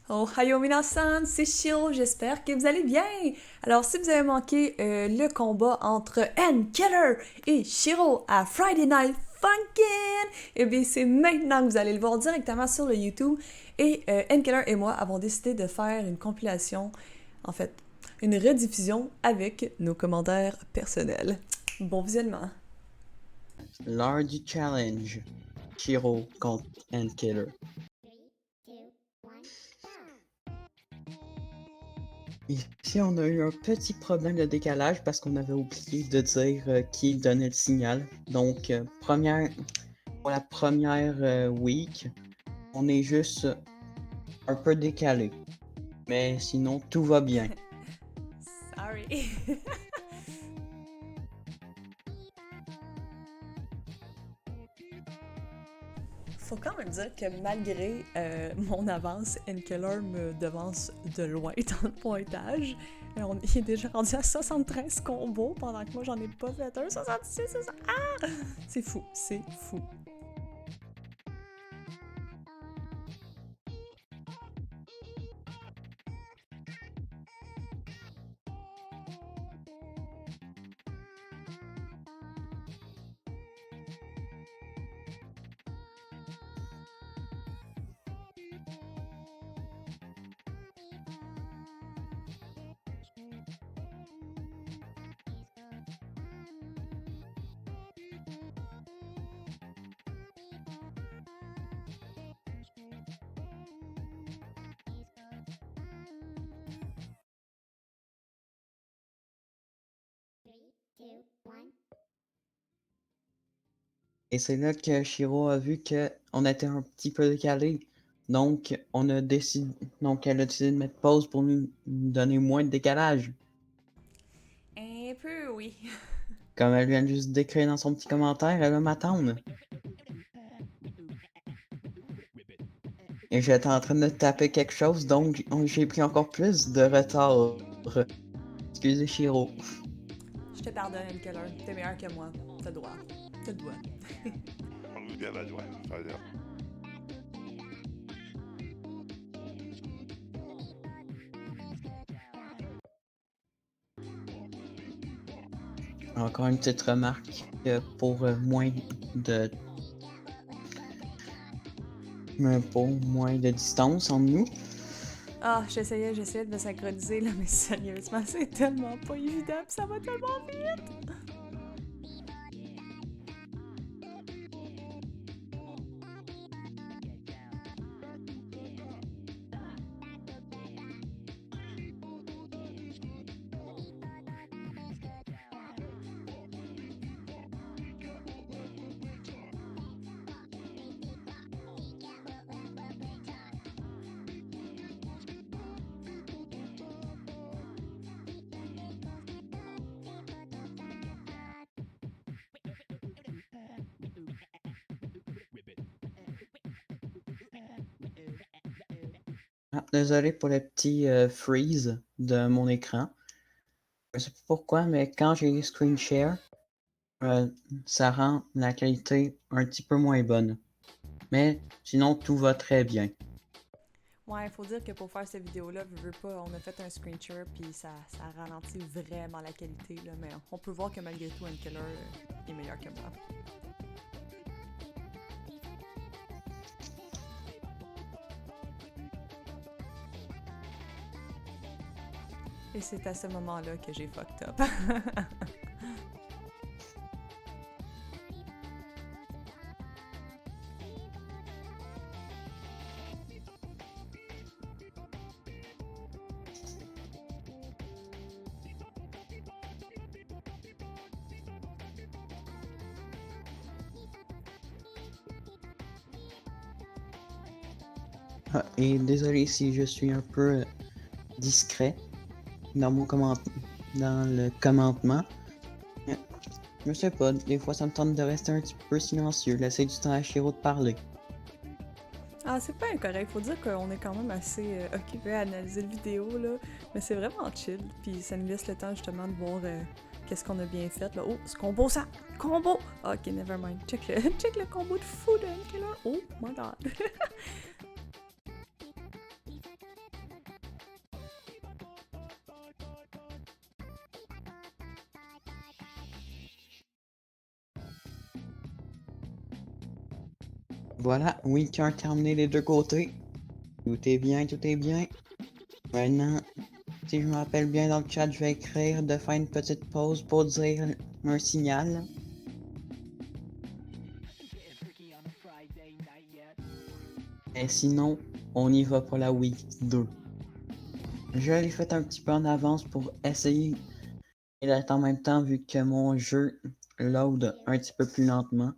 Ohio minasan, c'est Shiro, j'espère que vous allez bien! Alors, si vous avez manqué le combat entre Ann Keller et Shiro à Friday Night Funkin', eh bien, c'est maintenant que vous allez le voir directement sur le YouTube. Et Ann Keller et moi avons décidé de faire une compilation, en fait, une rediffusion avec nos commentaires personnels. Bon visionnement! L'heure du challenge. Shiro contre Killer. Ici, on a eu un petit problème de décalage parce qu'on avait oublié de dire qui donnait le signal. Donc, pour la première week, on est juste un peu décalé. Mais sinon, tout va bien. Sorry! Faut quand même dire que malgré mon avance, Keller me devance de loin dans le pointage. Il est déjà rendu à 73 combos pendant que moi j'en ai pas fait un. 66, 60. Ah! C'est fou, c'est fou. Et c'est là que Shiro a vu qu'on était un petit peu décalé. Donc, elle a décidé de mettre pause pour nous donner moins de décalage. Un peu, oui. Comme elle vient de juste d'écrire dans son petit commentaire, elle va m'attendre. Et j'étais en train de taper quelque chose, donc j'ai pris encore plus de retard. Excusez Shiro. Je te pardonne, Keller. T'es meilleur que moi. T'as le droit. T'as le droit. On nous bien la joie, ça va bien. Encore une petite remarque de pour moins de distance entre nous. Ah, j'essayais de me synchroniser là, mais sérieusement, c'est tellement pas évident, pis ça va tellement vite! Ah, désolé pour le petit freeze de mon écran. Je sais pas pourquoi, mais quand j'ai screen share, euh, ça rend la qualité un petit peu moins bonne. Mais sinon, tout va très bien. Ouais, il faut dire que pour faire cette vidéo-là, veux pas, on a fait un screen share puis ça ralentit vraiment la qualité, là, mais on peut voir que malgré tout, Keller est meilleur que moi. Et c'est à ce moment-là que j'ai fucked up. Ah, et désolé si je suis un peu discret dans dans le commentement. Je sais pas, des fois ça me tente de rester un petit peu silencieux, laisser du temps à Shiro de parler. Ah, c'est pas incorrect. Faut dire qu'on est quand même assez occupé à analyser le vidéo, là. Mais c'est vraiment chill. Puis ça nous laisse le temps, justement, de voir qu'est-ce qu'on a bien fait, là. Oh, ce combo, ça! Combo! Ok, never mind. Check le combo de fou de Killer. Oh my god. Voilà, week 1 terminé des deux côtés. Tout est bien, tout est bien. Maintenant, si je me rappelle bien dans le chat, je vais écrire de faire une petite pause pour dire un signal. Et sinon, on y va pour la week 2. Je l'ai fait un petit peu en avance pour essayer et d'être en même temps vu que mon jeu load un petit peu plus lentement.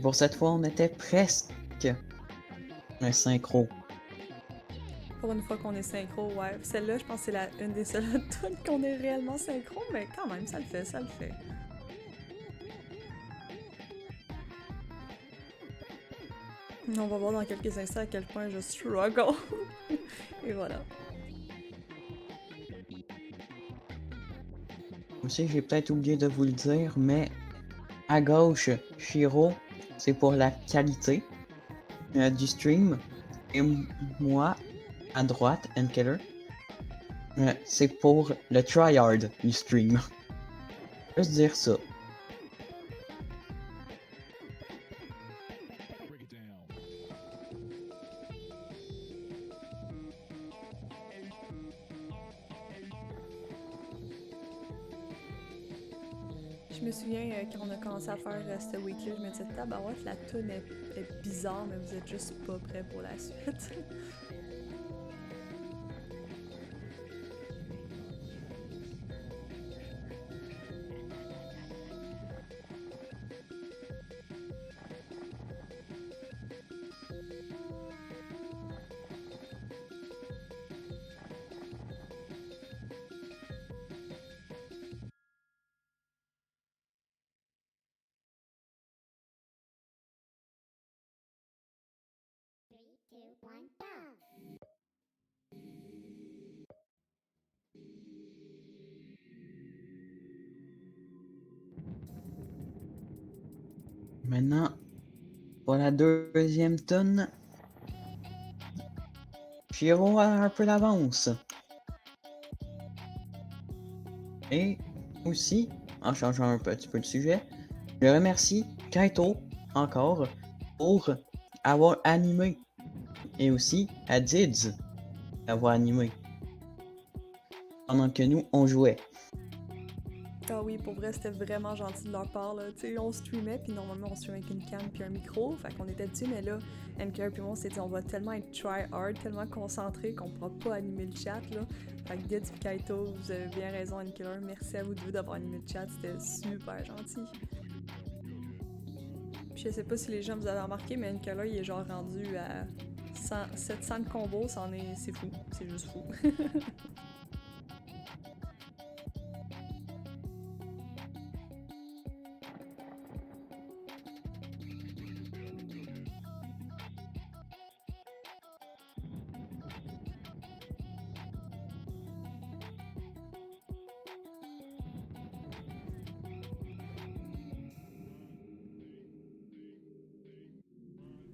Pour cette fois, on était presque un synchro. Pour une fois qu'on est synchro, ouais. Celle-là, je pense que c'est une des seules tunes qu'on est réellement synchro, mais quand même, ça le fait, ça le fait. On va voir dans quelques instants à quel point je struggle. Et voilà. Aussi, j'ai peut-être oublié de vous le dire, mais à gauche, Shiro, c'est pour la qualité du stream. Et moi, à droite, Nkeller, c'est pour le tryhard du stream. Juste dire ça. Je me souviens quand on a commencé à faire cette week-là, je me disais, tabarouette, la tune est bizarre, mais vous êtes juste pas prêts pour la suite. Maintenant, pour la deuxième tonne, Shiro a un peu d'avance. Et aussi, en changeant un petit peu de sujet, je remercie Kaito encore pour avoir animé. Et aussi à Dids d'avoir animé. Pendant que nous, on jouait. Ah oui, pour vrai, c'était vraiment gentil de leur part, là. Tu sais, on streamait, puis normalement, on streamait avec une cam puis un micro, fait qu'on était dessus, mais là, NKR puis moi, on s'est dit, on va tellement être try-hard, tellement concentré qu'on pourra pas animer le chat, là. Fait que Dids puis Kaito, vous avez bien raison, NKR, merci à vous deux d'avoir animé le chat, c'était super gentil. Puis je sais pas si les gens vous avez remarqué, mais NKR, il est genre rendu à 700 de combos, c'est fou, c'est juste fou.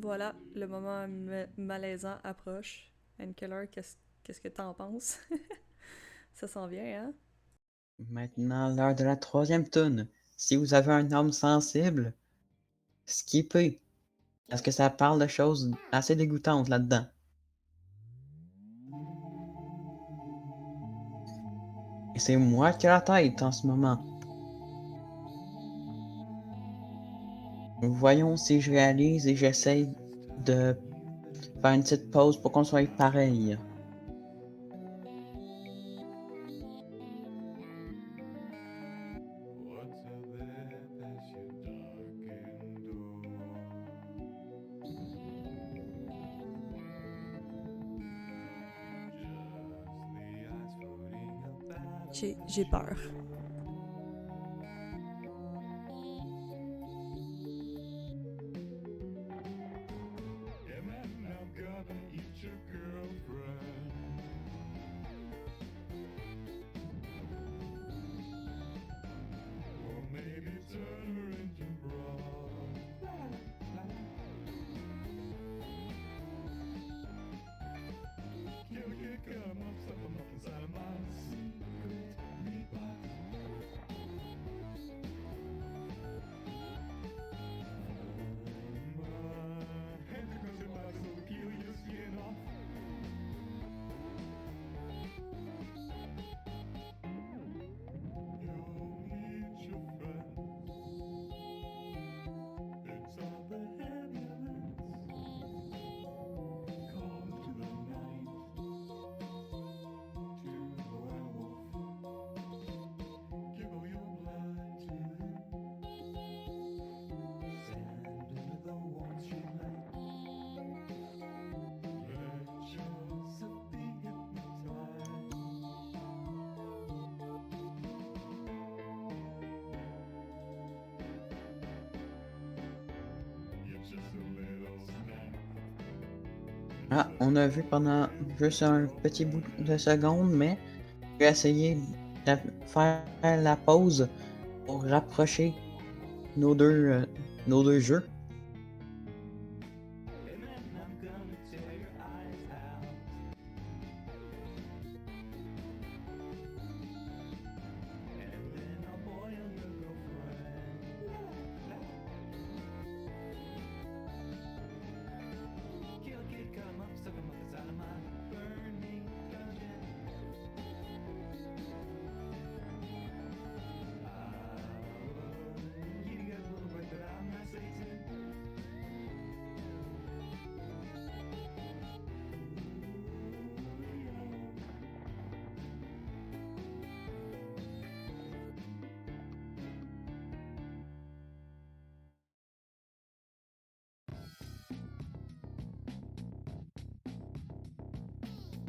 Voilà, le moment malaisant approche. Keller, qu'est-ce que t'en penses? Ça s'en vient, hein? Maintenant, l'heure de la troisième tune. Si vous avez un homme sensible, skippez. Parce que ça parle de choses assez dégoûtantes là-dedans. Et c'est moi qui ai la tête en ce moment. Voyons si je réalise et j'essaye de faire une petite pause pour qu'on soit pareil. J'ai peur. Ah, on a vu pendant juste un petit bout de seconde, mais je vais essayer de faire la pause pour rapprocher nos deux jeux.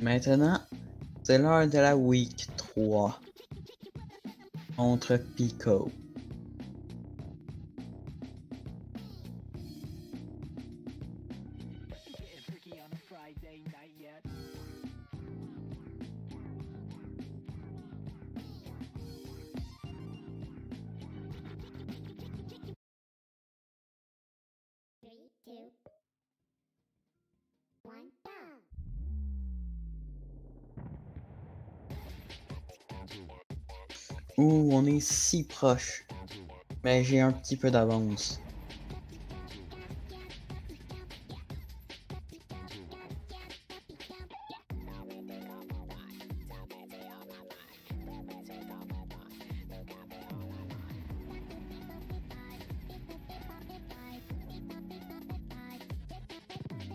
Maintenant, c'est l'heure de la Week 3 contre Pico. Ouh, on est si proche. Mais j'ai un petit peu d'avance.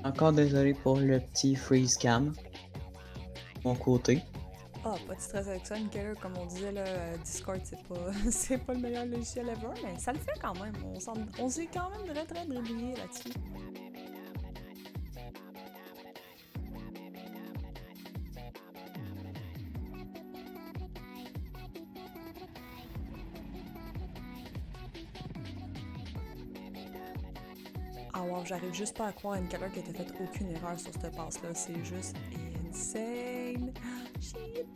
Encore désolé pour le petit freeze cam. Mon côté. Ah, pas de stress avec ça, Nickeler, comme on disait, là, Discord, c'est pas, c'est pas le meilleur logiciel ever, mais ça le fait quand même. On s'est quand même très débrouillé là-dessus. Ah wow, j'arrive juste pas à croire à Nickeler qui a fait aucune erreur sur cette passe-là. C'est juste insane. Shit.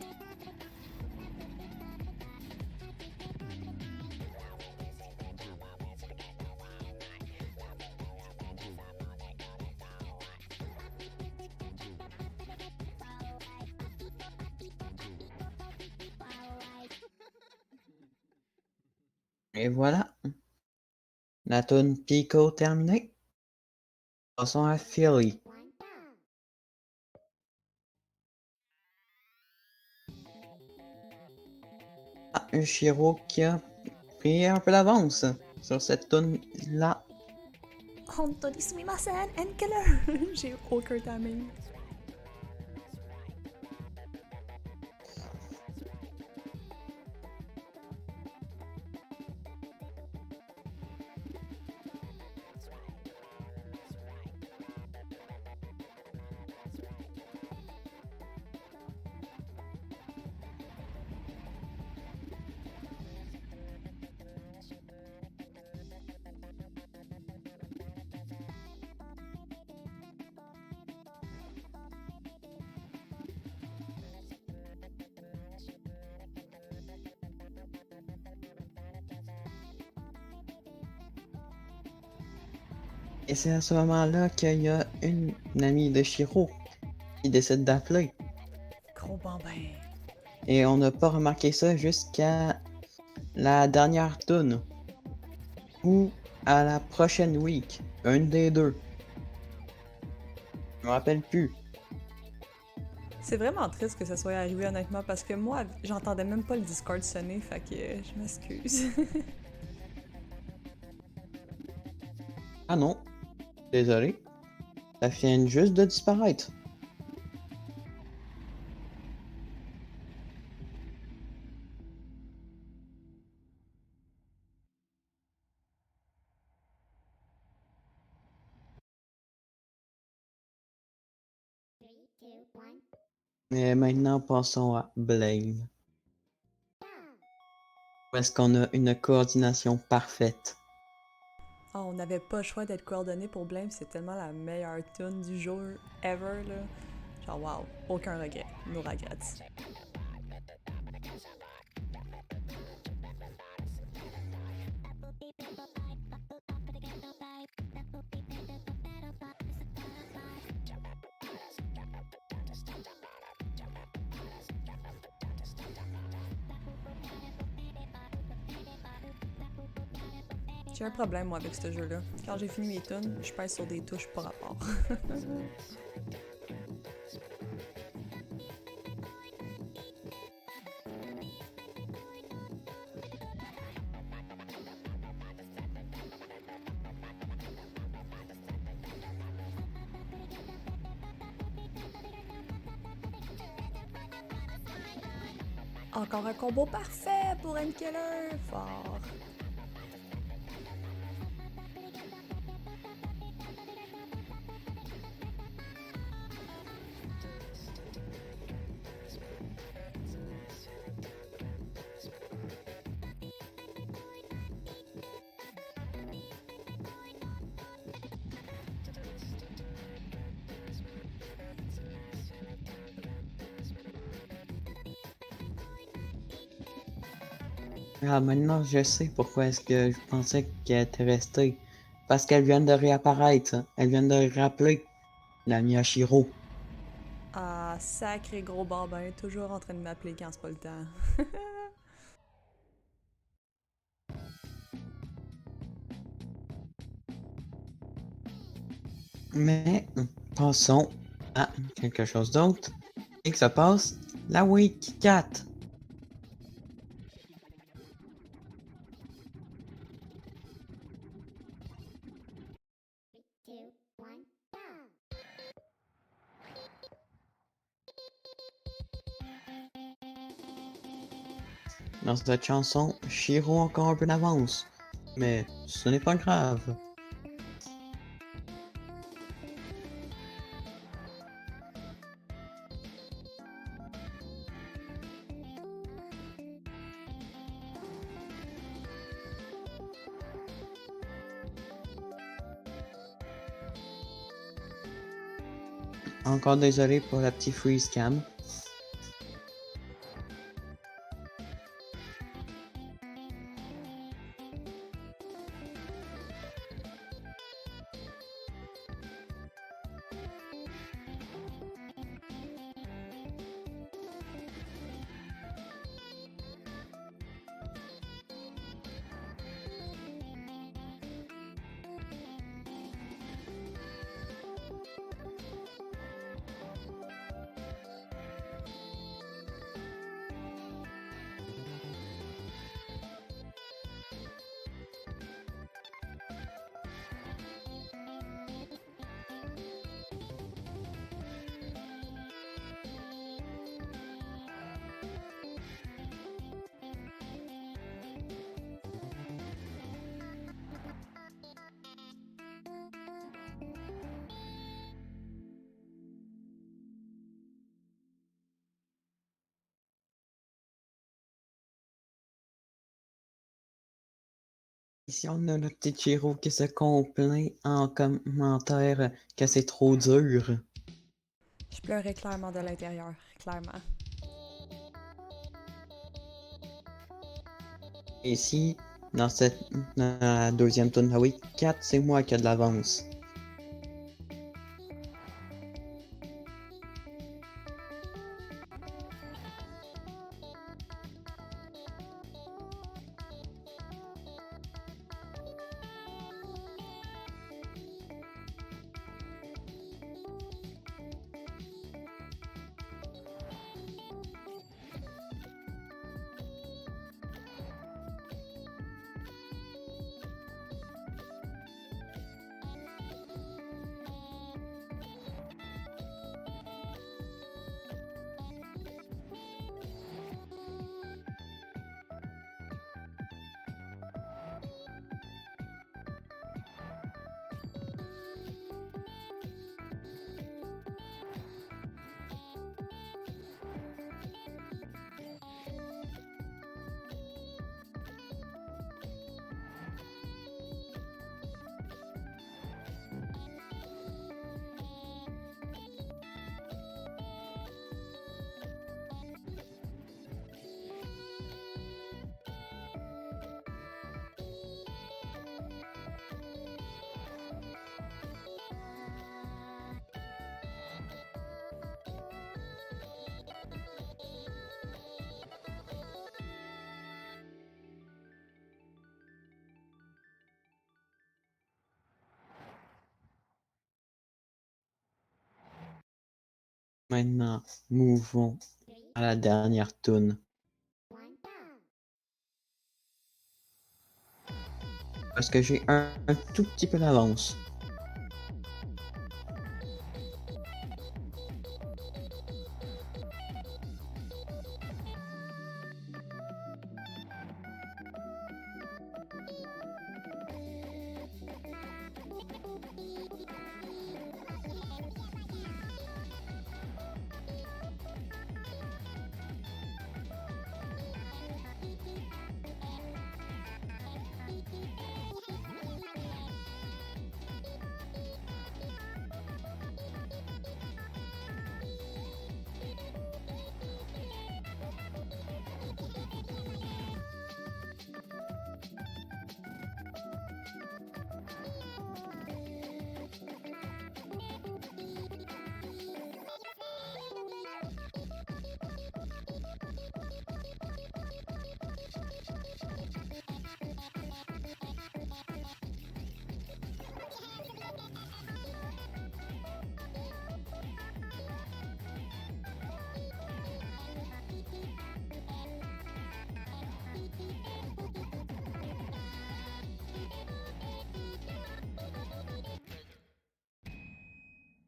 Et voilà. La tune Pico terminée. Passons à Philly. Ah, un Shiro qui a pris un peu d'avance sur cette tune là. Hontori sumimasen, Nickeler! J'ai aucun timing. Et c'est à ce moment-là qu'il y a une amie de Shiro qui décide d'appeler. Gros bambin. Et on n'a pas remarqué ça jusqu'à la dernière tune. Ou à la prochaine week. Une des deux. Je me rappelle plus. C'est vraiment triste que ça soit arrivé honnêtement parce que moi, j'entendais même pas le Discord sonner, fait que je m'excuse. Ah non. Désolé. Ça vient juste de disparaître. Mais maintenant, passons à Blame. Où est-ce qu'on a une coordination parfaite? Ah, on n'avait pas le choix d'être coordonnés pour Blame, c'est tellement la meilleure tune du jeu ever, là. Genre, wow, aucun regret, no regrets. J'ai un problème, moi, avec ce jeu-là. Quand j'ai fini mes tunes, je pèse sur des touches par rapport. Encore un combo parfait pour N-Killer! Fort! Ah, maintenant je sais pourquoi est-ce que je pensais qu'elle était restée. Parce qu'elle vient de réapparaître. Elle vient de rappeler la Miyashiro. Ah, sacré gros bambin, toujours en train de m'appeler quand c'est pas le temps. Mais passons à quelque chose d'autre. Et que ça passe la Week 4. Dans cette chanson, Shiro a encore un peu d'avance. Mais ce n'est pas grave. Encore désolé pour la petite freeze cam. Ici, on a le petit Chiro qui se complaint en commentaire que c'est trop dur. Je pleurais clairement de l'intérieur, clairement. Ici, dans la deuxième tourne de la Week 4, c'est moi qui ai de l'avance. Maintenant, mouvons à la dernière tune. Parce que j'ai un tout petit peu d'avance.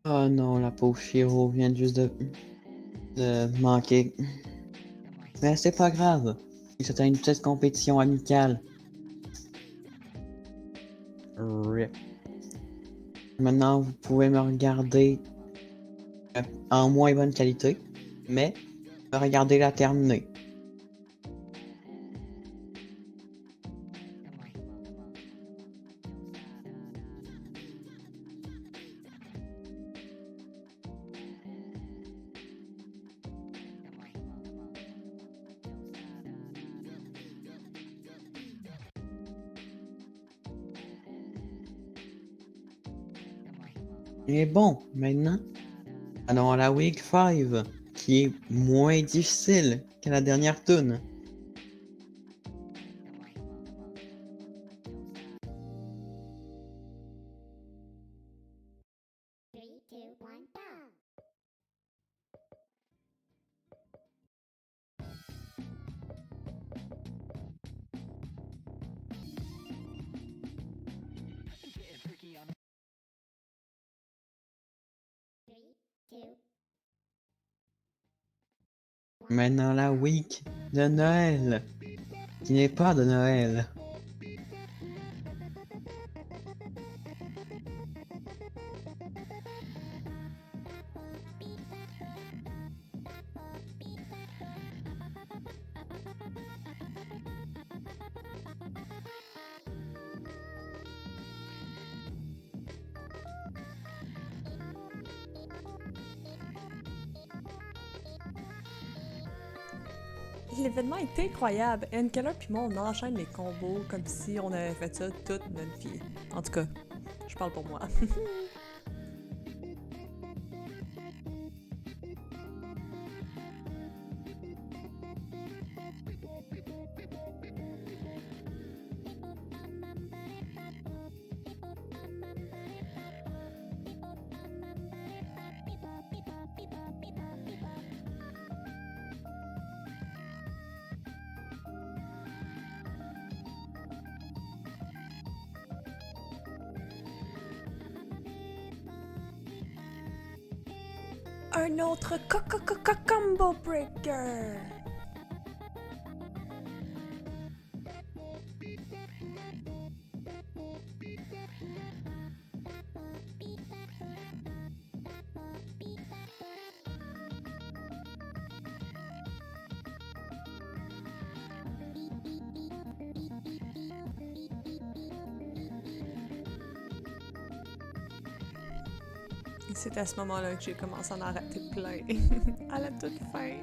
Oh non, la pauvre Shiro vient juste de manquer. Mais c'est pas grave. C'était une petite compétition amicale. RIP. Maintenant, vous pouvez me regarder en moins bonne qualité, mais regardez la terminer. Et bon, maintenant, allons à la Week 5, qui est moins difficile que la dernière tune. Maintenant la week de Noël, qui n'est pas de Noël. L'événement est incroyable. Ann Keller puis moi, on enchaîne les combos comme si on avait fait ça toute notre vie. En tout cas, je parle pour moi. Un autre combo breaker! Et c'est à ce moment-là que j'ai commencé à en arrêter plein. À la toute fin.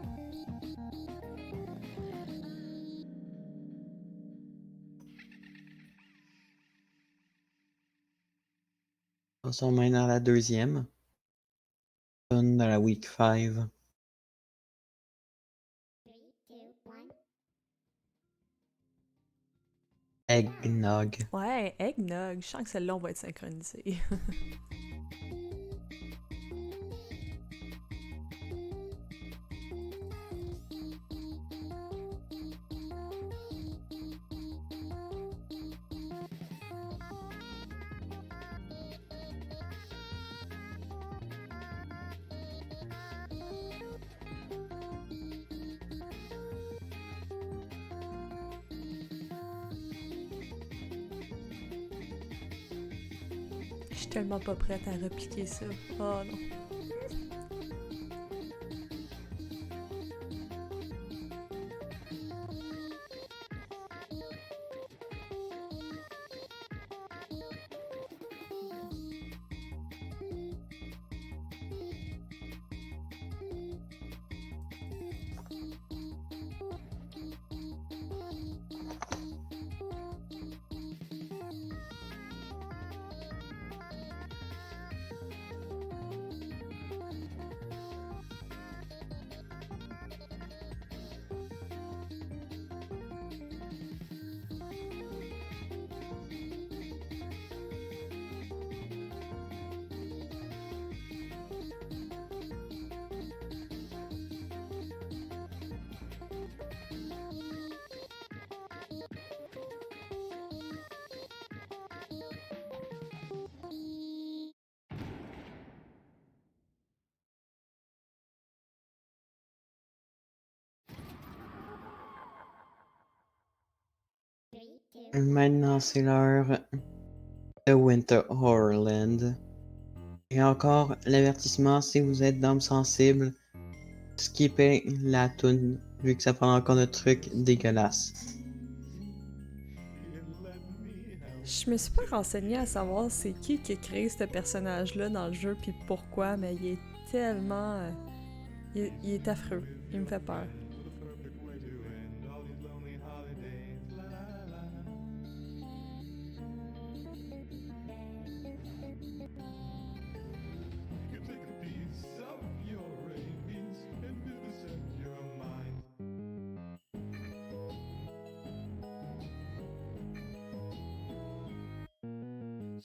Passons maintenant à la deuxième tune de la week 5. Eggnog. Ouais, eggnog. Je sens que celle-là, on va être synchronisés. suis tellement pas prête à répliquer ça. Oh non. Maintenant, c'est l'heure de Winter Horrorland. Et encore, l'avertissement, si vous êtes d'âme sensible, skippez la toune, vu que ça parle encore de trucs dégueulasses. Je me suis pas renseignée à savoir c'est qui a créé ce personnage-là dans le jeu puis pourquoi, mais il est tellement... il est affreux. Il me fait peur.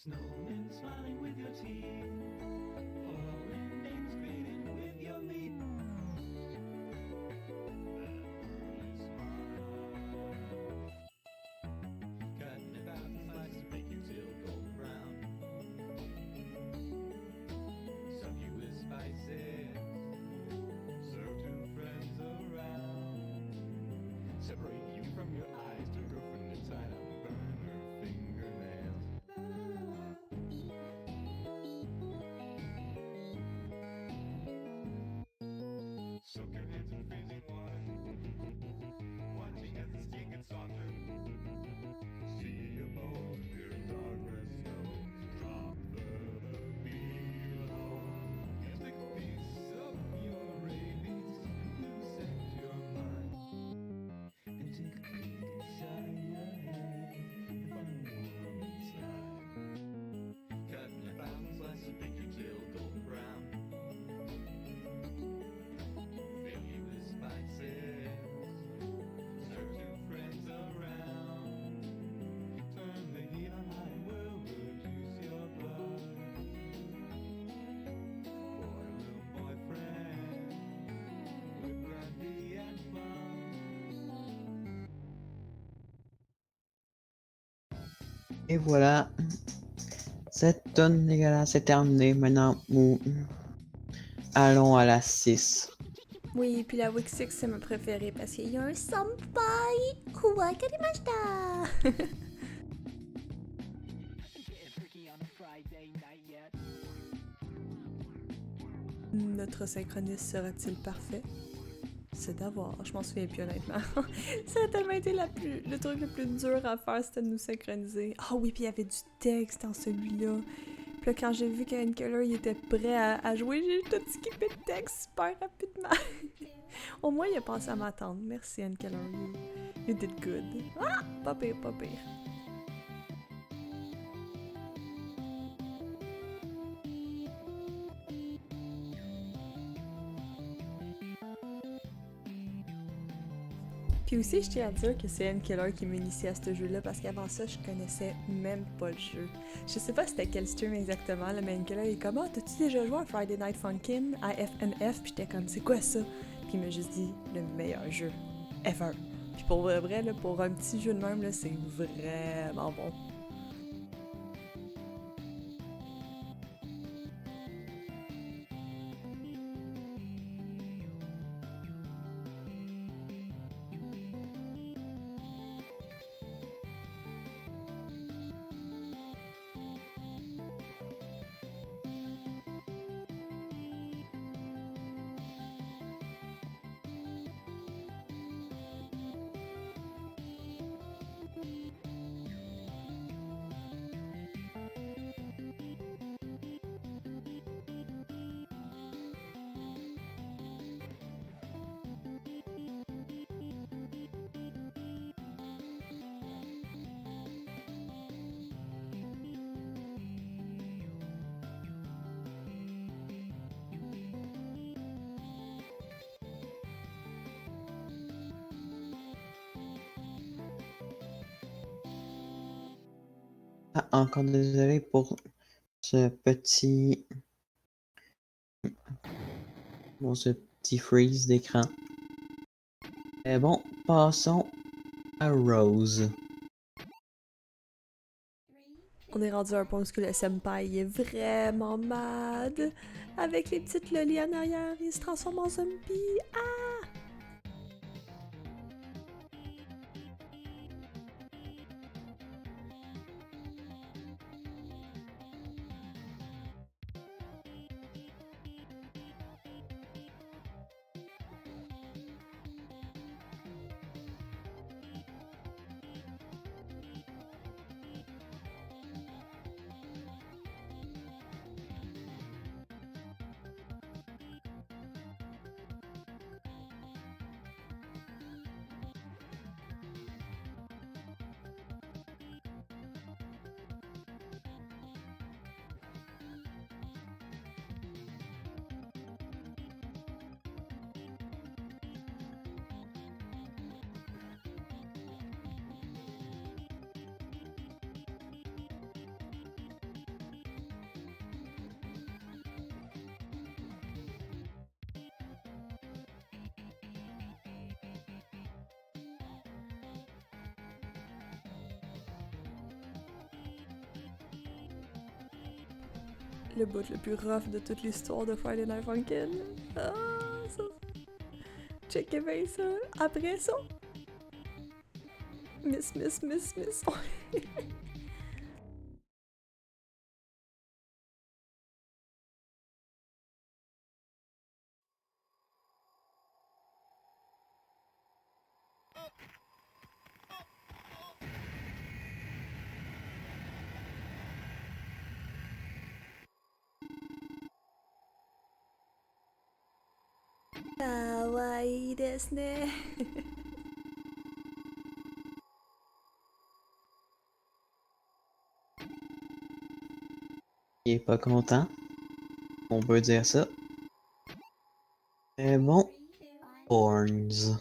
Snowmen smiling with your teeth, falling eggs grinning with your meat. Cutting about the slices make you till golden brown. Some you with spices, serve two friends around. Separate you from your eyes, to girlfriend inside out, burn her fingernails. Soak your hands in freezing water, watching as the skin gets softer. See a bone, hear dark red snow, drop further below. You take a piece of your rabies, loosen your mind, and take a peek inside your head, and find a worm inside. Cutting a thousand slices, make you till golden brown. Fill you with spices, serve two friends around. Turn the heat on high, will reduce your blood. For a little boyfriend with brandy and fun. Et voilà, cette tonne dégueulasse est terminée. Maintenant, nous allons à la 6. Oui, puis la Week 6, c'est ma préférée parce qu'il y a un senpai Kuwakarimashita! Notre synchroniste sera-t-il parfait? C'est à voir, je m'en souviens plus honnêtement. Ça a tellement été le truc le plus dur à faire, c'était de nous synchroniser. Ah oui, puis il y avait du texte dans celui-là. Puis là, quand j'ai vu qu'Ann Keller il était prêt à jouer, j'ai tout skippé le texte super rapidement. Au moins, il a pensé à m'attendre. Merci, Ann Keller. You did good. Ah! Pas pire, pas pire. Puis aussi, je tiens à dire que c'est Ann Keller qui m'initie à ce jeu-là parce qu'avant ça, je connaissais même pas le jeu. Je sais pas c'était quel stream exactement, là, mais Ann Keller est comme « Ah, t'as-tu déjà joué à Friday Night Funkin' à FNF? » Puis j'étais comme « C'est quoi ça? » Puis il m'a juste dit « Le meilleur jeu ever. » Puis pour vrai, là, pour un petit jeu de même, là, c'est vraiment bon. encore désolé pour ce petit, ce petit freeze d'écran. Mais bon, passons à Rose. On est rendu à un point où le senpai est vraiment mad. Avec les petites lolis en arrière, il se transforme en zombie. Ah! Le bout le plus rough de toute l'histoire de Friday Night Funkin'. Ah, ça. Checkez bien ça. Après ça. Miss. Kawaii desu ne. Il est pas content. On peut dire ça. Mais bon, Horns.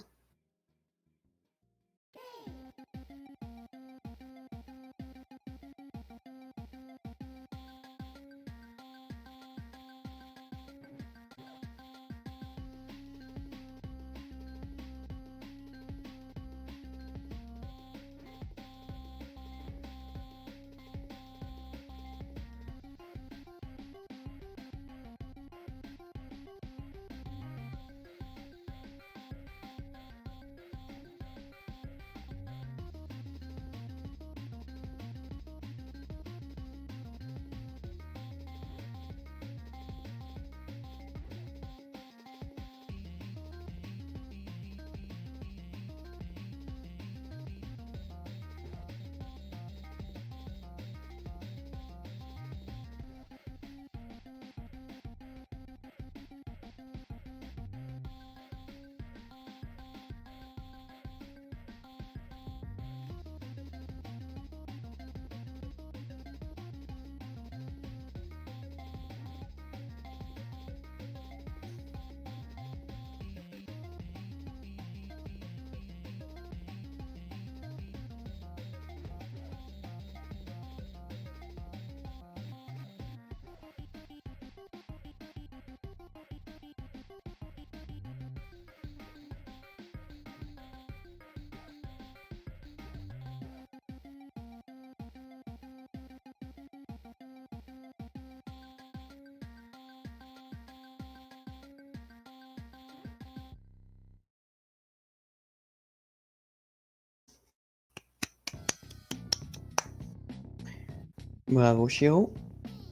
Bravo Shiro,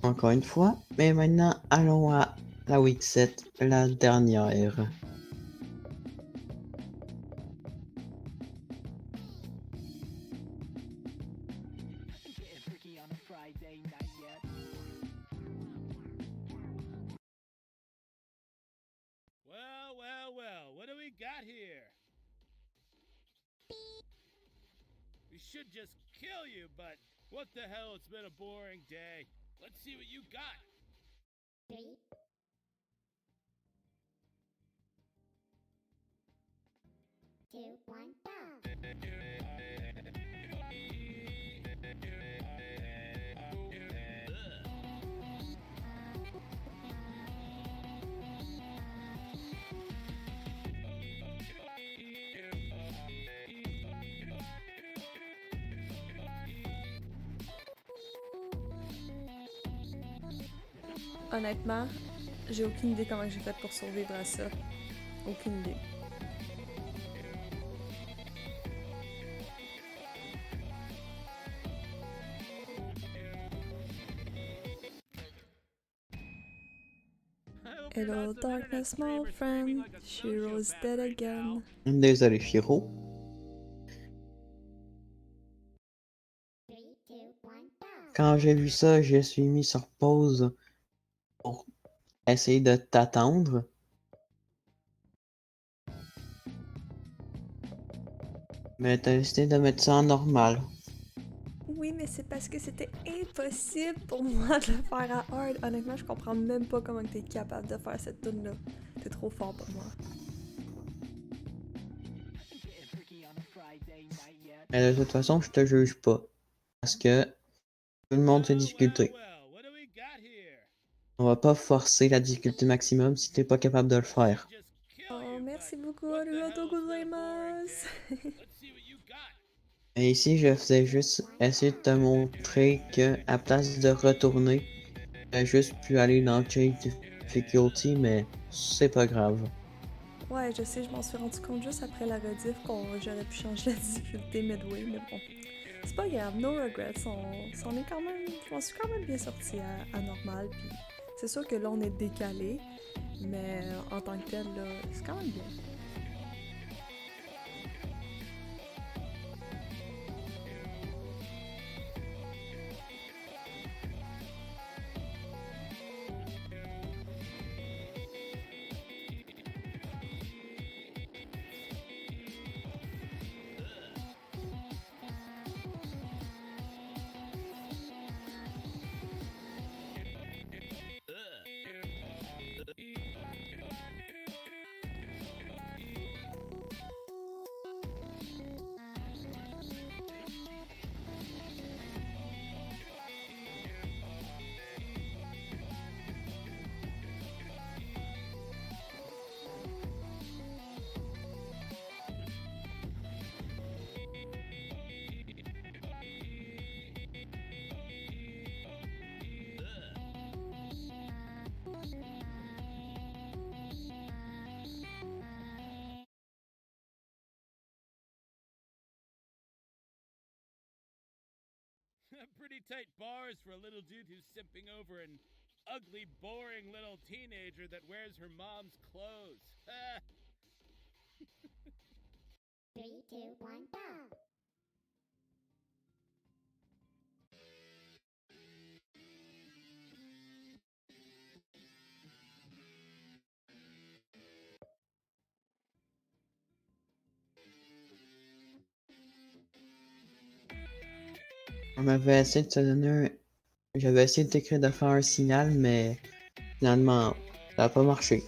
encore une fois. Mais maintenant, allons à la week 7, la dernière. Getting freaky on a Friday night yet. Well, what do we got here? We should just kill you, but what the hell, it's been a boring day. Let's see what you got. 3, 2, 1, go! honnêtement, j'ai aucune idée comment j'ai fait pour survivre à ça. Aucune idée. I hope you're Hello, not some internet darkness, small streamer screaming friend. like a Shiro's sociopath dead right now. again. Désolé, Shiro. 3, 2, 1, go! Quand j'ai vu ça, je suis mis sur pause pour essayer de t'attendre. Mais t'as décidé de mettre ça en normal. Oui, mais c'est parce que c'était impossible pour moi de le faire à hard. Honnêtement, je comprends même pas comment t'es capable de faire cette tune là. T'es trop fort pour moi. Getting freaky on a Friday night yet. Mais de toute façon, je te juge pas. Parce que tout le monde ses difficultés. Well, what do we got here? On va pas forcer la difficulté maximum si t'es pas capable de le faire. Just kill Oh, you, merci but beaucoup, what the arigato hell has been a boring gozaimasu. day? Let's see what you got. Et ici, je faisais juste essayer de te montrer que, à place de retourner, j'aurais juste pu aller dans Change Difficulty, mais c'est pas grave. Ouais, je sais, je m'en suis rendu compte juste après la rediff qu'on j'aurais pu changer la difficulté midway, mais bon. C'est pas grave, no regrets, on est quand même, je m'en suis quand même bien sorti à normal, puis c'est sûr que là on est décalé, mais en tant que tel, là, c'est quand même bien. Pretty tight bars for a little dude who's simping over an ugly, boring little teenager that wears her mom's clothes. 3, 2, 1, go! On m'avait essayé de te donner un... J'avais essayé de t'écrire de faire un signal, mais finalement, ça a pas marché.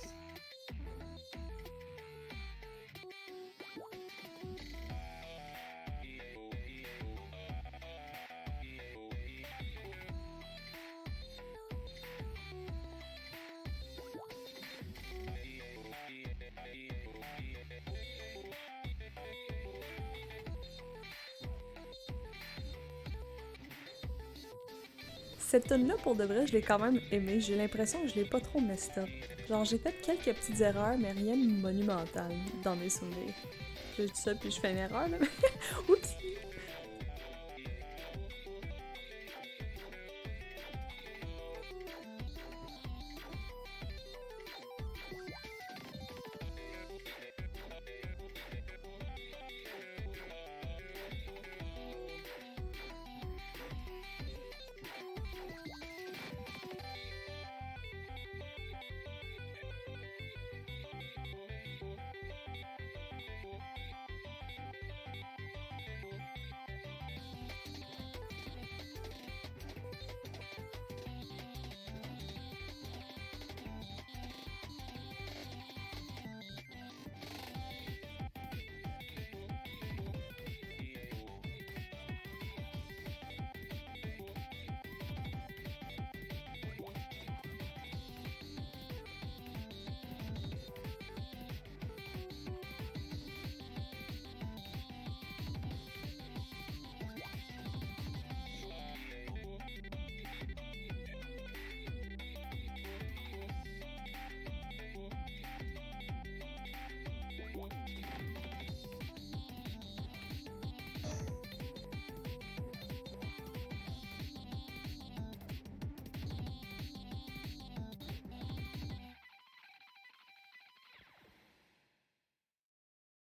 Cette tune là pour de vrai, je l'ai quand même aimée. J'ai l'impression que je l'ai pas trop messed up. Genre, j'ai fait quelques petites erreurs, mais rien de monumental dans mes souvenirs. Je dis ça, puis je fais une erreur, là. Oups!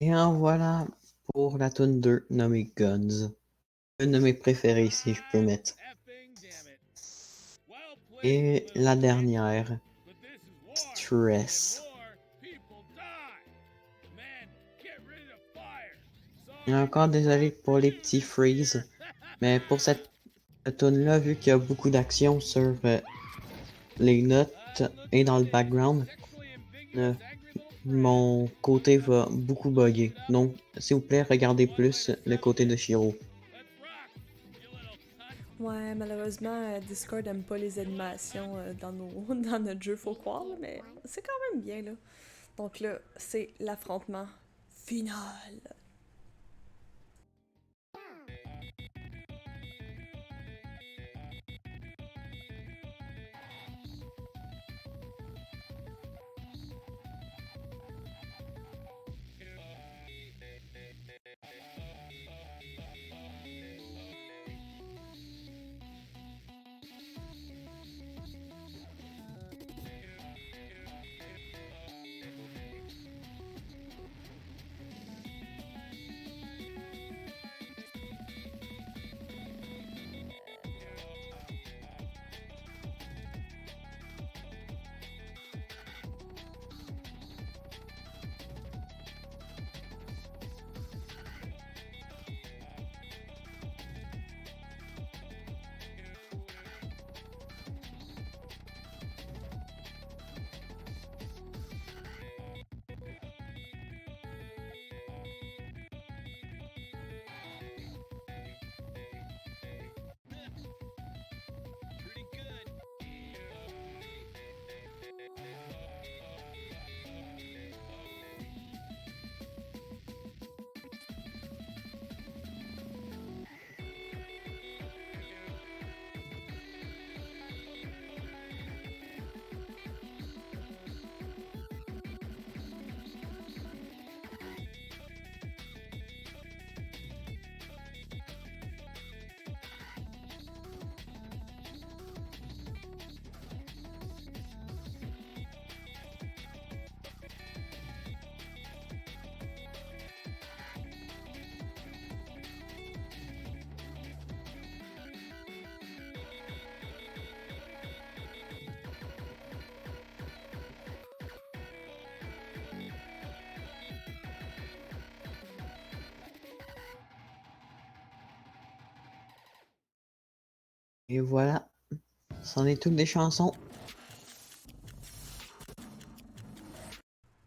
Et en voilà pour la tune 2 nommée Guns. Une de mes préférées si je peux mettre. Effing damn it. Well played, Et you little la shit. dernière, But this is war. Stress. In war, people die. Man, get rid of fire. Et Sorry, encore désolé pour les petits freeze, mais pour cette tune-là, vu qu'il y a beaucoup d'action sur les notes et dans le background, euh, mon côté va beaucoup bugger. Donc, s'il vous plaît, regardez plus le côté de Shiro. Ouais, malheureusement, Discord aime pas les animations dans, dans notre jeu, faut croire, là, mais c'est quand même bien, là. Donc là, c'est l'affrontement final. Pretty good. Et voilà, c'en est toutes des chansons.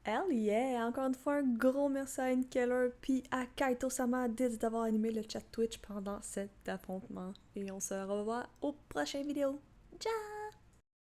Hell yeah! Encore une fois, un gros merci à Keller puis à Kaito-sama d'avoir animé le chat Twitch pendant cet affrontement. Et on se revoit aux prochaines vidéos. Ciao!